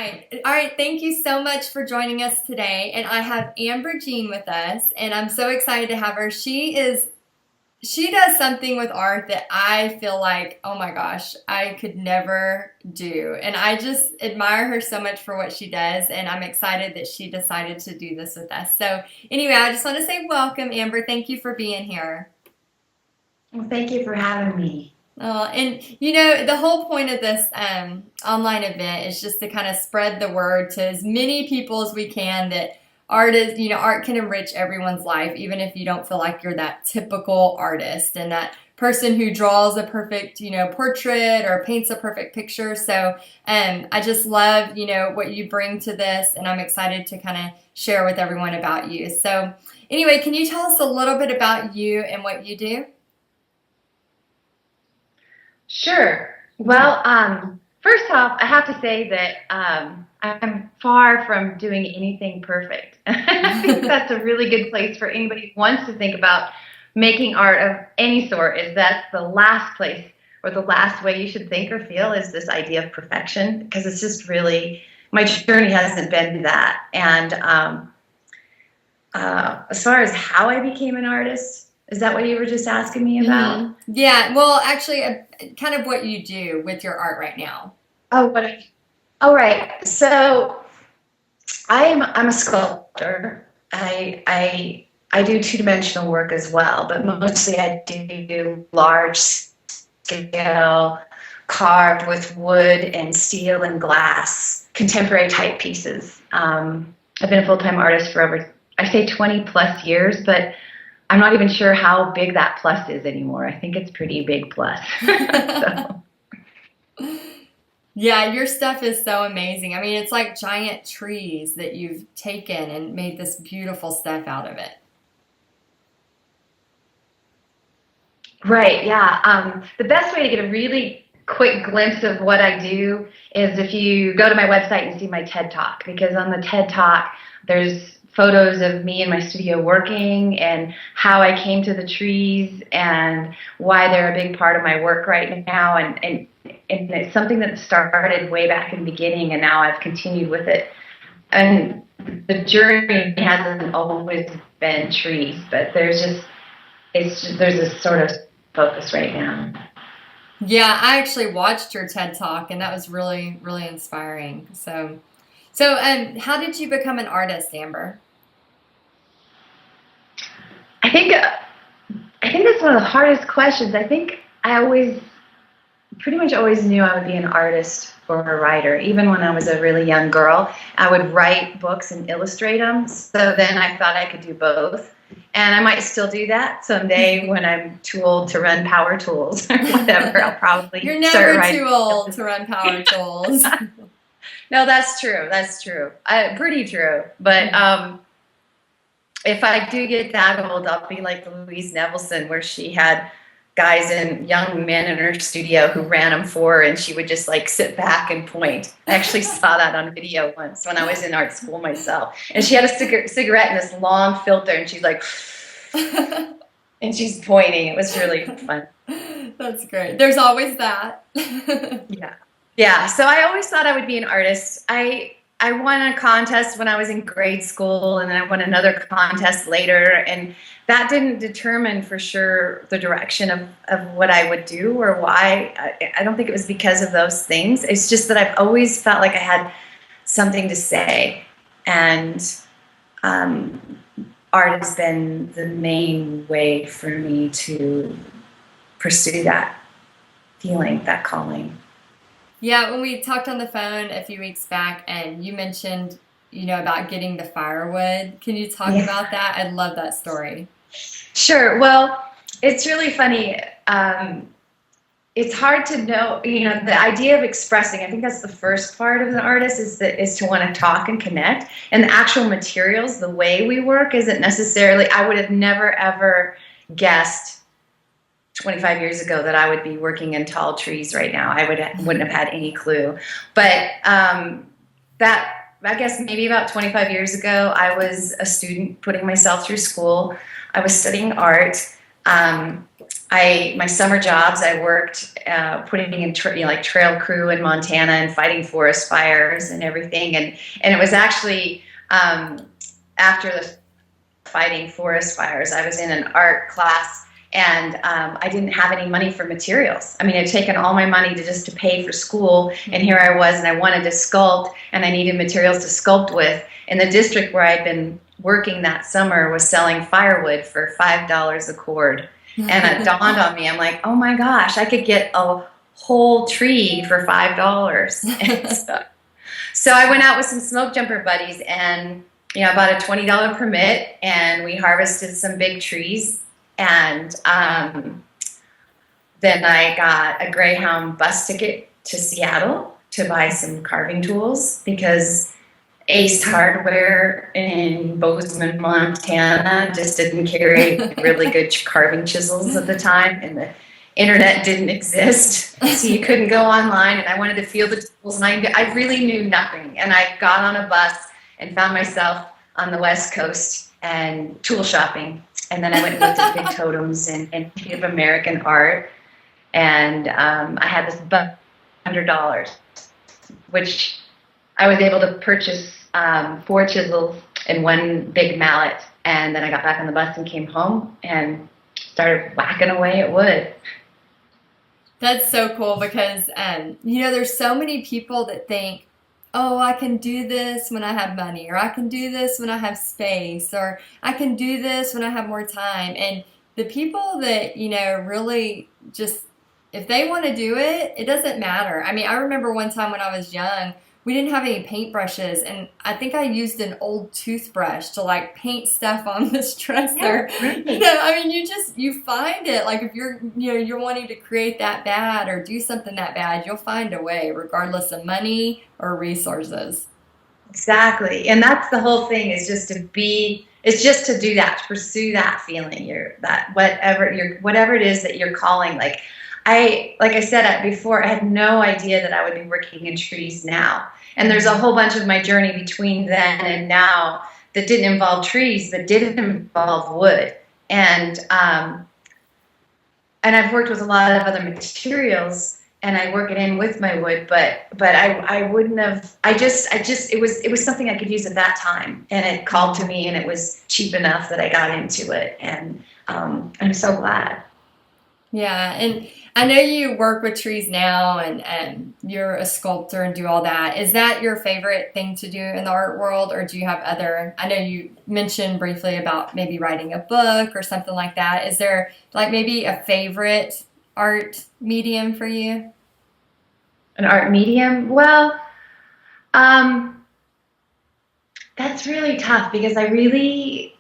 right. All right. Thank you so much for joining us today. And I have Amber Jean with us, and I'm so excited to have her. She does something with art that I feel like, oh my gosh, I could never do. And I just admire her so much for what she does, and I'm excited that she decided to do this with us. So anyway, I just want to say welcome, Amber. Thank you for being here. Well, thank you for having me. And you know, the whole point of this online event is just to kind of spread the word to as many people as we can that art can enrich everyone's life, even if you don't feel like you're that typical artist and that person who draws a perfect, portrait or paints a perfect picture. So, I just love, what you bring to this, and I'm excited to kind of share with everyone about you. So, anyway, can you tell us a little bit about you and what you do? Sure. Well, first off, I have to say that I'm far from doing anything perfect. I think that's a really good place for anybody who wants to think about making art of any sort, is that's the last place or the last way you should think or feel is this idea of perfection, because it's just really, my journey hasn't been that. And as far as how I became an artist, is that what you were just asking me about? Yeah, well, actually, kind of what you do with your art right now. Oh, all right. So I'm a sculptor. I do two-dimensional work as well, but mostly I do large scale carved with wood and steel and glass contemporary type pieces. I've been a full-time artist for over, I say 20 plus years, but I'm not even sure how big that plus is anymore. I think it's pretty big plus. So. Yeah, your stuff is so amazing. I mean, it's like giant trees that you've taken and made this beautiful stuff out of it. Right, yeah. The best way to get a really quick glimpse of what I do is if you go to my website and see my TED Talk, because on the TED Talk, there's photos of me in my studio working and how I came to the trees and why they're a big part of my work right now. And it's something that started way back in the beginning, and now I've continued with it. And the journey hasn't always been trees, but there's a sort of focus right now. Yeah, I actually watched your TED Talk, and that was really, really inspiring. So, how did you become an artist, Amber? I think I think that's one of the hardest questions. I think I pretty much always knew I would be an artist or a writer. Even when I was a really young girl, I would write books and illustrate them. So then I thought I could do both. And I might still do that someday when I'm too old to run power tools or whatever. I'll probably You're start never writing. too old to run power tools. No, that's true. That's true. Pretty true. But if I do get that old, I'll be like Louise Nevelson, where she had guys and young men in her studio who ran them for her, and she would just like sit back and point. I actually saw that on video once when I was in art school myself. And she had a cigarette in this long filter, and she's like, and she's pointing. It was really fun. That's great. There's always that. Yeah. Yeah. So I always thought I would be an artist. I won a contest when I was in grade school, and then I won another contest later, and that didn't determine for sure the direction of what I would do or why. I don't think it was because of those things. It's just that I've always felt like I had something to say, and art has been the main way for me to pursue that feeling, that calling. Yeah, when we talked on the phone a few weeks back and you mentioned, about getting the firewood, can you talk Yeah. about that? I love that story. Sure. Well, it's really funny. It's hard to know, the idea of expressing. I think that's the first part of an artist is to want to talk and connect. And the actual materials, the way we work, isn't necessarily. I would have never ever guessed 25 years ago that I would be working in tall trees right now. Wouldn't have had any clue. But that, I guess maybe about 25 years ago, I was a student putting myself through school. I was studying art. My summer jobs, I worked putting in like trail crew in Montana and fighting forest fires and everything. And it was actually after the fighting forest fires, I was in an art class, and I didn't have any money for materials. I mean, I'd taken all my money to pay for school, and here I was, and I wanted to sculpt, and I needed materials to sculpt with. And the district where I'd been working that summer was selling firewood for $5 a cord. And it dawned on me, I'm like, oh my gosh, I could get a whole tree for $5. So I went out with some smoke jumper buddies, and I bought a $20 permit, and we harvested some big trees. And then I got a Greyhound bus ticket to Seattle to buy some carving tools, because Ace Hardware in Bozeman, Montana just didn't carry really good carving chisels at the time, and the internet didn't exist, so you couldn't go online, and I wanted to feel the tools, and I really knew nothing. And I got on a bus and found myself on the West Coast and tool shopping. And then I went and looked at big totems and Native American art. And I had this $100, which I was able to purchase 4 chisels and 1 big mallet. And then I got back on the bus and came home and started whacking away at wood. That's so cool, because, there's so many people that think, oh, I can do this when I have money, or I can do this when I have space, or I can do this when I have more time. And the people that, really just, if they want to do it, it doesn't matter. I mean, I remember one time when I was young, we didn't have any paintbrushes, and I think I used an old toothbrush to like paint stuff on this dresser. Yeah, right. I mean, you find it. Like, if you're wanting to create that bad or do something that bad, you'll find a way, regardless of money or resources. Exactly. And that's the whole thing, is just to do that, to pursue that feeling, whatever it is that you're calling. Like I said before, I had no idea that I would be working in trees now. And there's a whole bunch of my journey between then and now that didn't involve trees, but did involve wood. And I've worked with a lot of other materials, and I work it in with my wood, but I wouldn't have, it was something I could use at that time, and it called to me, and it was cheap enough that I got into it. And I'm so glad. Yeah, and I know you work with trees now, and you're a sculptor and do all that. Is that your favorite thing to do in the art world, or do you have other? I know you mentioned briefly about maybe writing a book or something like that. Is there like maybe a favorite art medium for you? An art medium? Well, that's really tough, because I really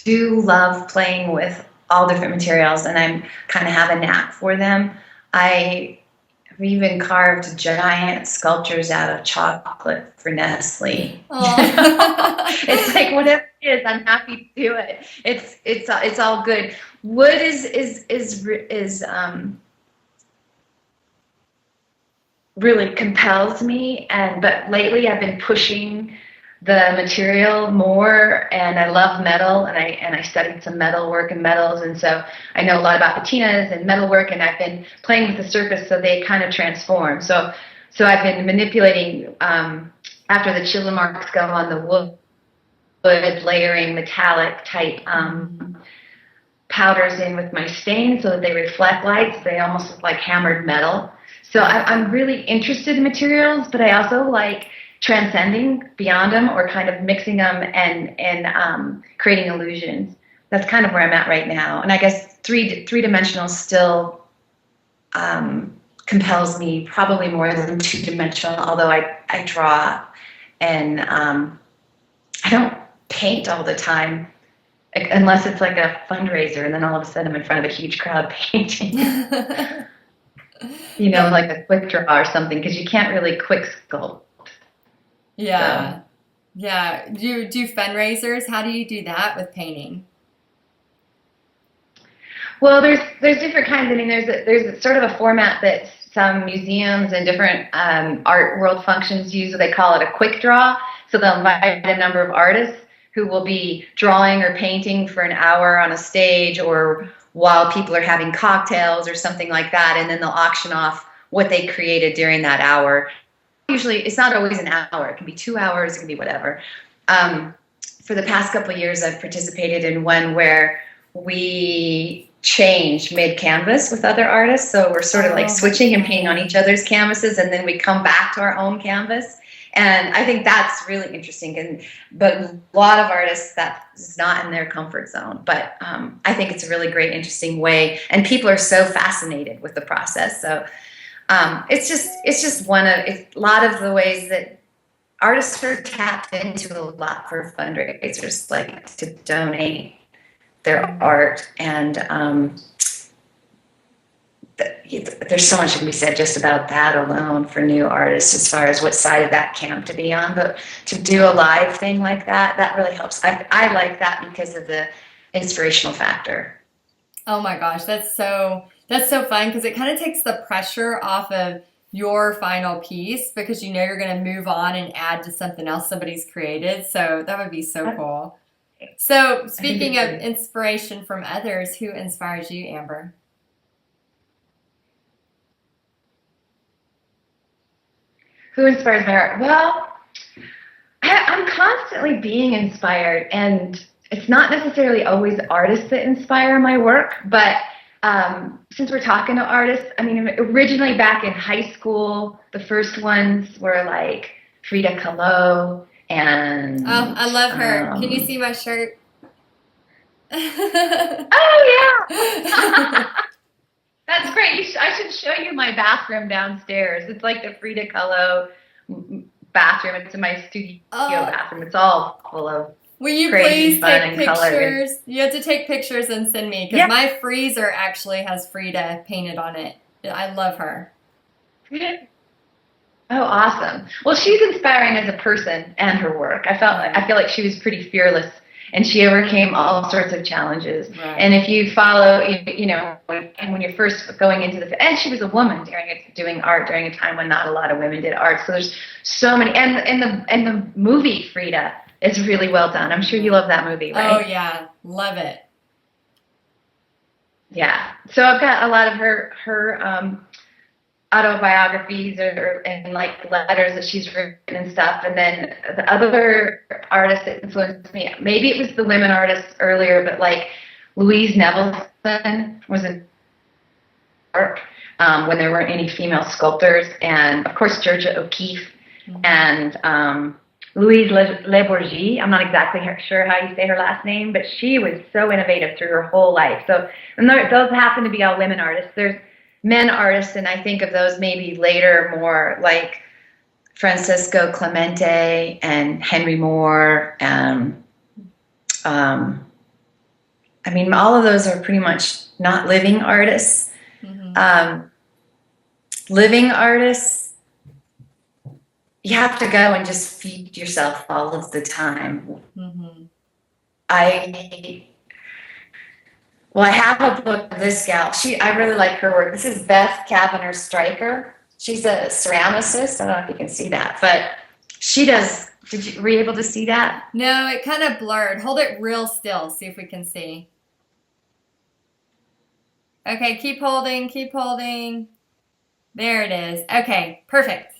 do love playing with all different materials, and I kind of have a knack for them. I have even carved giant sculptures out of chocolate for Nestle. It's like, whatever it is, I'm happy to do it. It's all good. Wood is really compels me, but lately I've been pushing the material more, and I love metal, and I studied some metal work and metals, and so I know a lot about patinas and metal work, and I've been playing with the surface so they kind of transform. So I've been manipulating after the chisel marks go on the wood, layering metallic type powders in with my stain so that they reflect light, so they almost look like hammered metal. So I'm really interested in materials, but I also like transcending beyond them, or kind of mixing them and creating illusions. That's kind of where I'm at right now. And I guess three-dimensional still compels me probably more than two-dimensional, although I draw, and I don't paint all the time, unless it's like a fundraiser, and then all of a sudden I'm in front of a huge crowd painting. Like a quick draw or something, because you can't really quick sculpt. Yeah. So. Yeah. Do you do fundraisers? How do you do that with painting? Well, there's different kinds. I mean, there's sort of a format that some museums and different art world functions use. They call it a quick draw. So they'll invite a number of artists who will be drawing or painting for an hour on a stage, or while people are having cocktails or something like that, and then they'll auction off what they created during that hour. Usually, it's not always an hour. It can be 2 hours. It can be whatever. For the past couple of years, I've participated in one where we change mid-canvas with other artists. So we're sort of like switching and painting on each other's canvases, and then we come back to our own canvas. And I think that's really interesting. But a lot of artists, that is not in their comfort zone. But I think it's a really great, interesting way. And people are so fascinated with the process. So it's just a lot of the ways that artists are tapped into a lot for fundraisers, like to donate their art. And there's so much that can be said just about that alone for new artists, as far as what side of that camp to be on. But to do a live thing like that really helps. I like that because of the inspirational factor. Oh my gosh, that's so fun, because it kind of takes the pressure off of your final piece, because you know you're going to move on and add to something else somebody's created. So that would be so cool. So speaking of inspiration from others, who inspires you, Amber? Who inspires my art? Well, I'm constantly being inspired, and it's not necessarily always artists that inspire my work, but since we're talking to artists, I mean, originally back in high school, the first ones were like Frieda and I love her. Can you see my shirt? Oh yeah. That's great. I should show you my bathroom downstairs. It's like the Frieda Kahlo bathroom. It's in my studio bathroom. It's all full of will you crazy please fun take and color. pictures? You have to take pictures and send me, because my freezer actually has Frieda painted on it. I love her. Oh, awesome. Well, she's inspiring as a person and her work. I feel like she was pretty fearless, and she overcame all sorts of challenges. Right. And if you follow, when you're first going into and she was a woman doing art during a time when not a lot of women did art. So there's so many, and the movie Frieda is really well done. I'm sure you love that movie, right? Oh yeah, love it. Yeah. So I've got a lot of her autobiographies and like letters that she's written and stuff. And then the other artists that influenced me, maybe it was the women artists earlier, but like Louise Nevelson was in work when there weren't any female sculptors, and of course Georgia O'Keeffe and Louise Le Bourget. I'm not exactly sure how you say her last name, but she was so innovative through her whole life. So, and those happen to be all women artists. There's men artists, and I think of those maybe later, more like Francisco Clemente and Henry Moore. I mean, all of those are pretty much not living artists. Mm-hmm. Living artists, you have to go and just feed yourself all of the time. Mm-hmm. I have a book of this gal. I really like her work. This is Beth Kavanagh Stryker. She's a ceramicist. I don't know if you can see that, but she does. Were you able to see that? No, it kind of blurred. Hold it real still. See if we can see. Okay, keep holding, keep holding. There it is. Okay, perfect.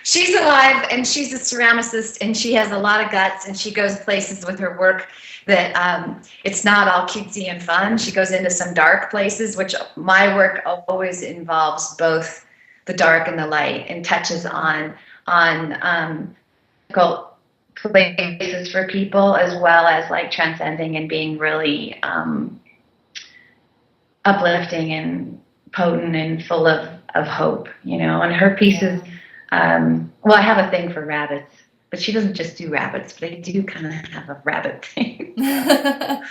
She's alive, and she's a ceramicist, and she has a lot of guts, and she goes places with her work that it's not all cutesy and fun. She goes into some dark places, which my work always involves both the dark and the light, and touches on difficult places for people, as well as like transcending and being really uplifting and potent and full of hope, and her pieces, well, I have a thing for rabbits, but she doesn't just do rabbits, but I do kind of have a rabbit thing. Yeah,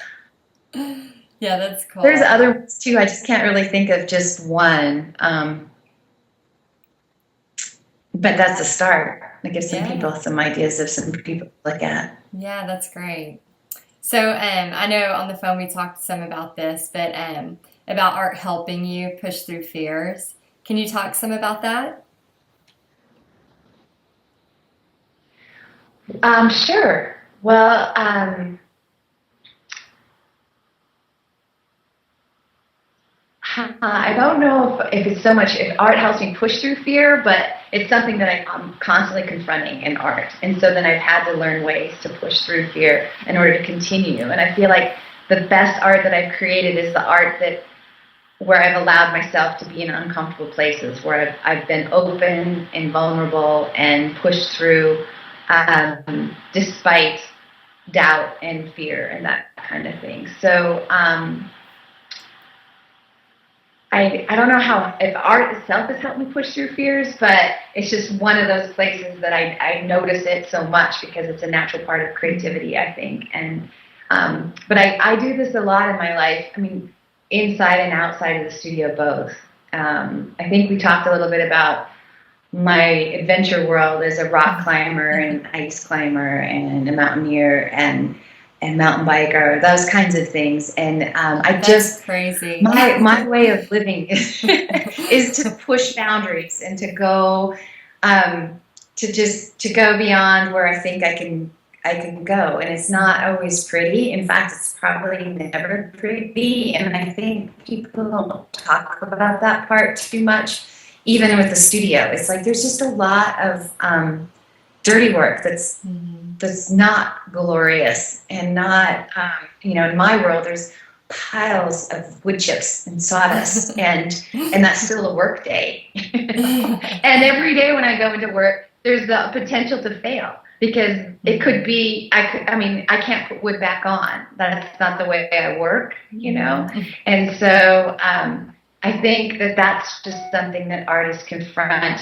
that's cool. There's other ones too. I just can't really think of just one. But that's a start. It gives some people some ideas of some people to look at. Yeah, that's great. So I know on the phone we talked some about this, but about art helping you push through fears. Can you talk some about that? Sure. Well, I don't know if it's so much if art helps me push through fear, but it's something that I'm constantly confronting in art. And so then I've had to learn ways to push through fear in order to continue. And I feel like the best art that I've created is the art that where I've allowed myself to be in uncomfortable places, where I've been open and vulnerable and pushed through despite doubt and fear and that kind of thing. So I don't know if art itself has helped me push through fears, but it's just one of those places that I notice it so much because it's a natural part of creativity, I think. And but I do this a lot in my life. I mean, inside and outside of the studio, both. I think we talked a little bit about my adventure world as a rock climber and ice climber and a mountaineer and mountain biker, those kinds of things. And That's just crazy. my way of living is to push boundaries and to go to go beyond where I think I can go. And it's not always pretty. In fact, it's probably never pretty. And I think people don't talk about that part too much, even with the studio. It's like there's just a lot of dirty work that's not glorious and not, in my world, there's piles of wood chips and sawdust and that's still a work day. And every day when I go into work, there's the potential to fail because it could be, I can't put wood back on. That's not the way I work, And so I think that's just something that artists confront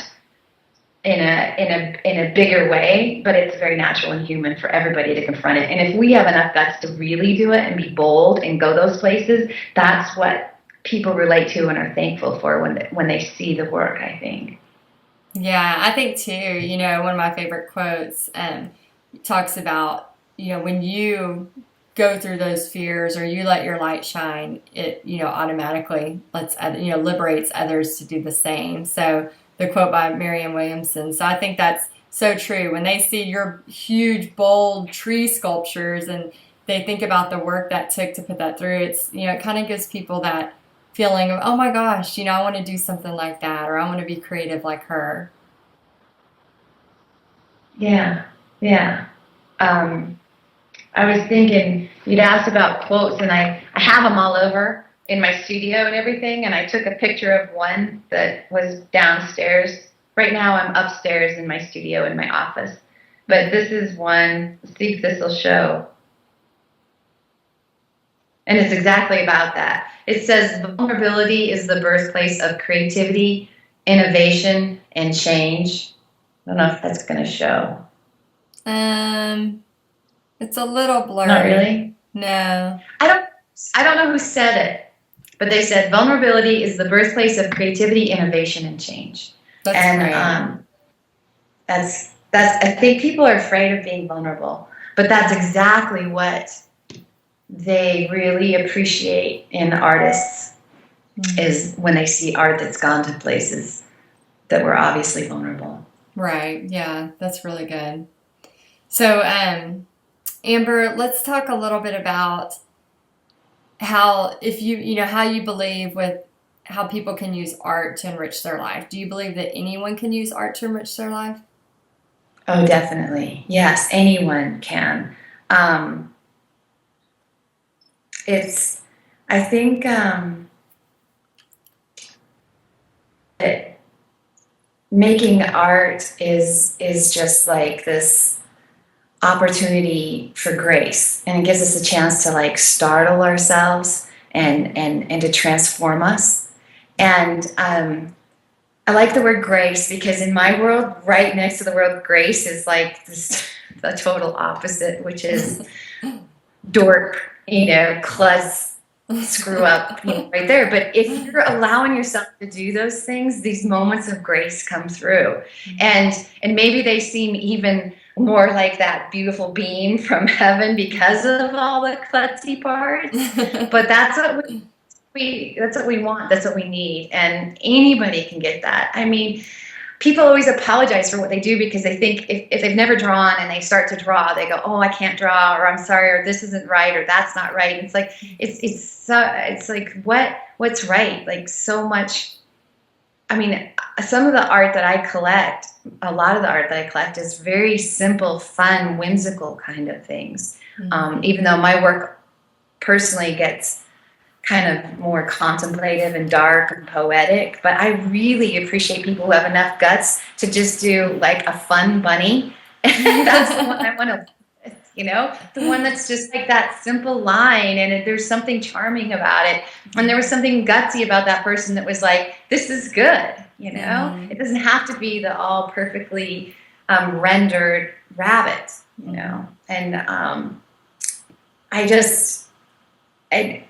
in a bigger way, but it's very natural and human for everybody to confront it. And if we have enough guts to really do it and be bold and go those places, that's what people relate to and are thankful for when they see the work, I think. Yeah, I think too, one of my favorite quotes talks about, when you go through those fears or you let your light shine, it, automatically liberates others to do the same. So the quote by Marianne Williamson. So I think that's so true. When they see your huge, bold tree sculptures and they think about the work that took to put that through, it's, it kind of gives people that feeling of, oh my gosh, I want to do something like that, or I want to be creative like her. Yeah. I was thinking, you'd asked about quotes, and I have them all over in my studio and everything, and I took a picture of one that was downstairs. Right now I'm upstairs in my studio in my office. But this is one, see if this will show. And it's exactly about that. It says, vulnerability is the birthplace of creativity, innovation, and change. I don't know if that's going to show. It's a little blurry. Not really? No. I don't know who said it. But they said vulnerability is the birthplace of creativity, innovation, and change. That's and that's I think people are afraid of being vulnerable, but that's exactly what they really appreciate in artists is when they see art that's gone to places that were obviously vulnerable. Right. Yeah, that's really good. So, Amber, let's talk a little bit about how you believe with how people can use art to enrich their life. Do you believe that anyone can use art to enrich their life? Oh, definitely. Yes, anyone can. I think that making art is just like this opportunity for grace, and it gives us a chance to startle ourselves and to transform us. And I like the word grace because in my world, right next to the word grace is the total opposite, which is dork, klutz, screw up, right there. But if you're allowing yourself to do those things, these moments of grace come through, and maybe they seem even more like that beautiful beam from heaven because of all the klutzy parts. But that's what we want. That's what we need. And anybody can get that. I mean, people always apologize for what they do because they think if they've never drawn and they start to draw, they go, oh, I can't draw, or I'm sorry, or this isn't right, or that's not right. And it's like, it's like, what's right? Like so much. I mean, some of the art that I collect, a lot of the art that I collect is very simple, fun, whimsical kind of things. Even though my work personally gets kind of more contemplative and dark and poetic, but I really appreciate people who have enough guts to just do like a fun bunny. That's the one I want to, the one that's just like that simple line, and there's something charming about it, and there was something gutsy about that person that was like, this is good, It doesn't have to be the all perfectly rendered rabbit, and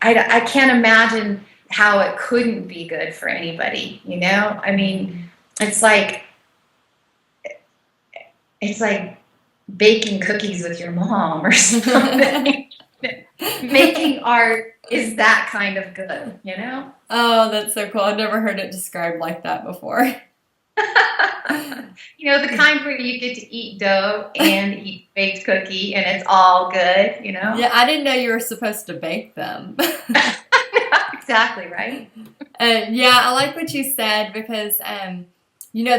I can't imagine how it couldn't be good for anybody, I mean, it's like baking cookies with your mom or something. Making art is that kind of good, Oh, that's so cool. I've never heard it described like that before. The kind where you get to eat dough and eat baked cookie and it's all good, Yeah, I didn't know you were supposed to bake them. Exactly, right? Yeah, I like what you said because, at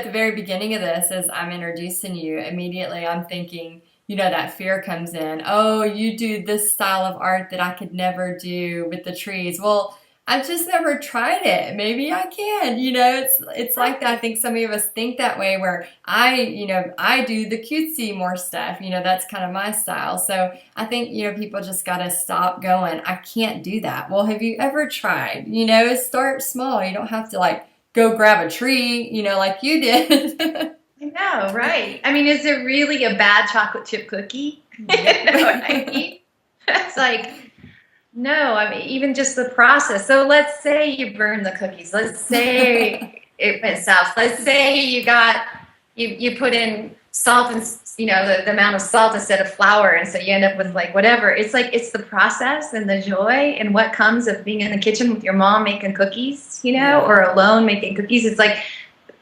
the very beginning of this, as I'm introducing you, immediately I'm thinking, that fear comes in. Oh, you do this style of art that I could never do with the trees. Well, I've just never tried it. Maybe I can. It's like that. I think some of us think that way where I do the cutesy more stuff. That's kind of my style. So I think, people just got to stop going, I can't do that. Well, have you ever tried? Start small. You don't have to like go grab a tree, like you did. I know, right? I mean, is it really a bad chocolate chip cookie? You know what I mean? It's like, no, I mean, even just the process. So let's say you burn the cookies. Let's say it went south. Let's say you put in salt and, the amount of salt instead of flour. And so you end up with like whatever. It's like, it's the process and the joy and what comes of being in the kitchen with your mom making cookies, or alone making cookies. It's like,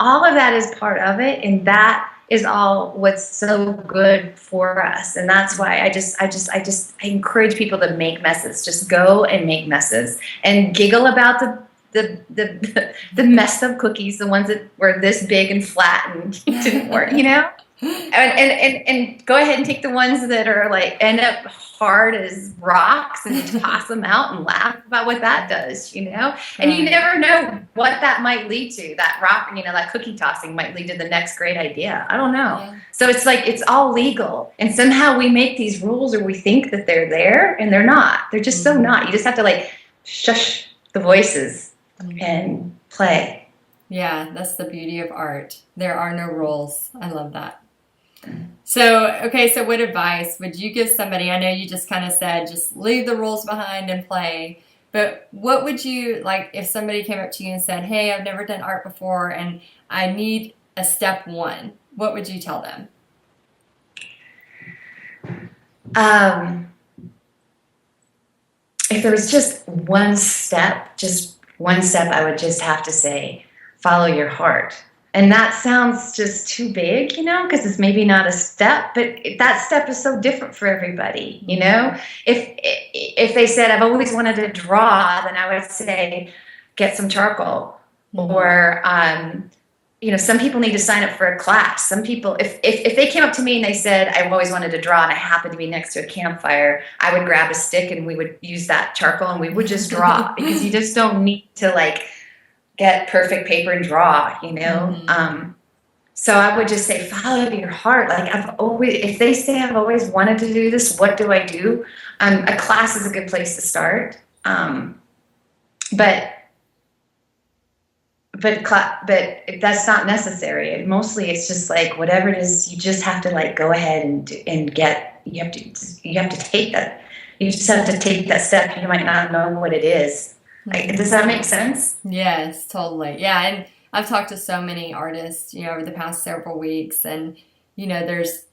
all of that is part of it, and that is all what's so good for us. And that's why I encourage people to make messes. Just go and make messes and giggle about the messed up cookies, the ones that were this big and flat and didn't work, and go ahead and take the ones that are like end up hard as rocks and toss them out and laugh about what that does, and you never know what that might lead to. That rock, that cookie tossing might lead to the next great idea. I don't know. Yeah. So it's like, it's all legal, and somehow we make these rules, or we think that they're there, and they're not. They're just so not. You just have to like shush the voices and play. Yeah, that's the beauty of art. There are no rules. I love that. So what advice would you give somebody? I know you just kind of said, just leave the rules behind and play. But what would you, like, if somebody came up to you and said, hey, I've never done art before and I need a step one, what would you tell them? If there was just one step, I would just have to say, follow your heart. And that sounds just too big, because it's maybe not a step, but that step is so different for everybody, If they said, I've always wanted to draw, then I would say, get some charcoal. Or, some people need to sign up for a class. Some people, if they came up to me and they said, I've always wanted to draw and I happened to be next to a campfire, I would grab a stick and we would use that charcoal and we would just draw because you just don't need to like get perfect paper and draw, So I would just say, follow your heart. Like if they say I've always wanted to do this, what do I do? A class is a good place to start. But that's not necessary. Mostly it's just like whatever it is, you just have to like go ahead and get, you have to take that. You just have to take that step. You might not know what it is. Like, does that make sense? Yes, totally. Yeah, and I've talked to so many artists, over the past several weeks, and there's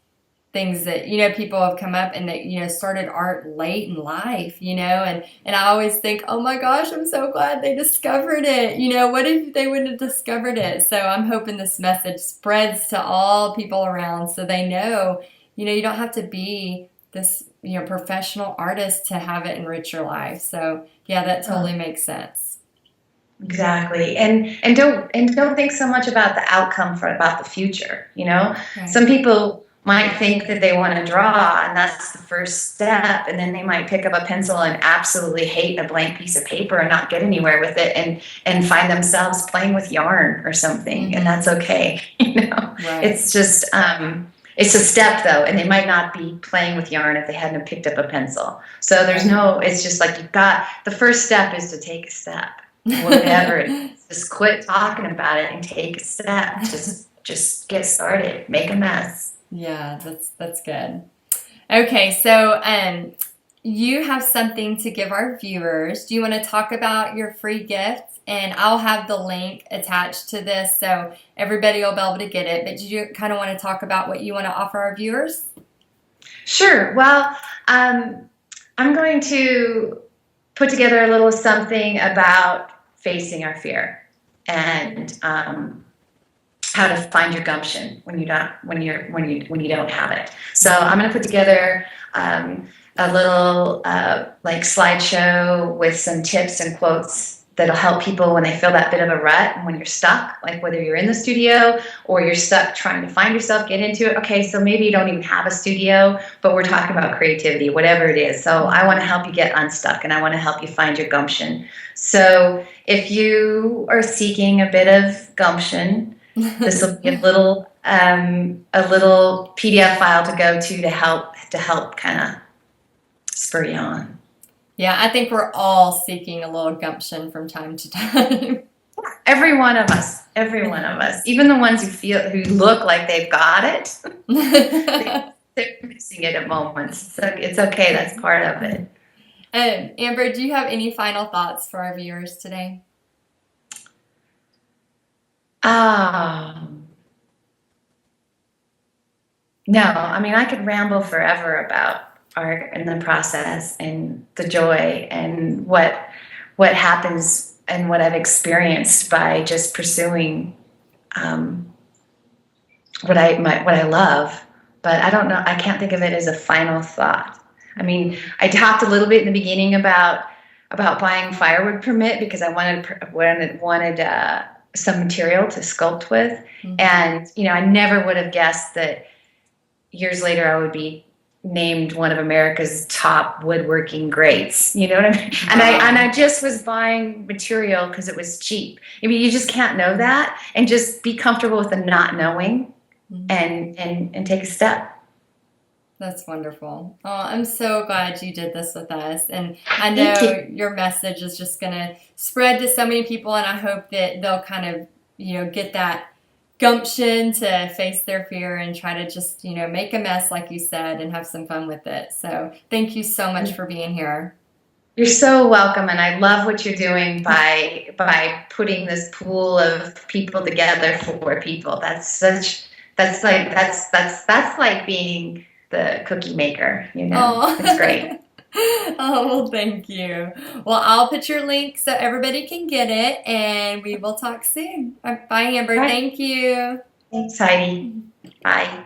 things that, people have come up and that, started art late in life, and I always think, oh my gosh, I'm so glad they discovered it. What if they wouldn't have discovered it? So I'm hoping this message spreads to all people around so they know, you don't have to be this, professional artist to have it enrich your life. So yeah, that totally makes sense. Exactly. And don't think so much about the outcome about the future, Right. Some people might think that they want to draw and that's the first step, and then they might pick up a pencil and absolutely hate a blank piece of paper and not get anywhere with it and find themselves playing with yarn or something. And that's okay. Right. It's just it's a step though, and they might not be playing with yarn if they hadn't picked up a pencil. So it's just like the first step is to take a step. Whatever it is, just quit talking about it and take a step. Just get started. Make a mess. Yeah, that's good. Okay, so you have something to give our viewers. Do you want to talk about your free gift? And I'll have the link attached to this so everybody will be able to get it. But do you kind of want to talk about what you want to offer our viewers? Sure. Well, I'm going to put together a little something about facing our fear and how to find your gumption when you don't have it. So I'm going to put together a little like slideshow with some tips and quotes that'll help people when they feel that bit of a rut and when you're stuck, like whether you're in the studio or you're stuck trying to find yourself, get into it. Okay, so maybe you don't even have a studio, but we're talking about creativity, whatever it is. So I want to help you get unstuck and I want to help you find your gumption. So if you are seeking a bit of gumption, this will be a little PDF file to go to help kind of spur you on. Yeah, I think we're all seeking a little gumption from time to time. Every one of us, even the ones who look like they've got it, they're missing it at moments. So it's okay. That's part of it. Amber, do you have any final thoughts for our viewers today? No, I mean, I could ramble forever about art and the process and the joy and what happens and what I've experienced by just pursuing what I love. But I don't know, I can't think of it as a final thought. I mean, I talked a little bit in the beginning about buying firewood permit because I wanted some material to sculpt with. Mm-hmm. And, I never would have guessed that years later I would be named one of America's top woodworking greats. You know what I mean? Wow. And I just was buying material because it was cheap. I mean, you just can't know that, and just be comfortable with the not knowing. Mm-hmm. and take a step. That's wonderful. Oh, I'm so glad you did this with us. And I know your message is just going to spread to so many people, and I hope that they'll kind of, get that gumption to face their fear and try to just, make a mess, like you said, and have some fun with it. So thank you so much for being here. You're so welcome, and I love what you're doing by putting this pool of people together for people. That's like being the cookie maker, Oh. It's great. Oh, well, thank you. Well, I'll put your link so everybody can get it, and we will talk soon. Bye, Amber. Bye. Thank you. Thanks, Heidi. Bye.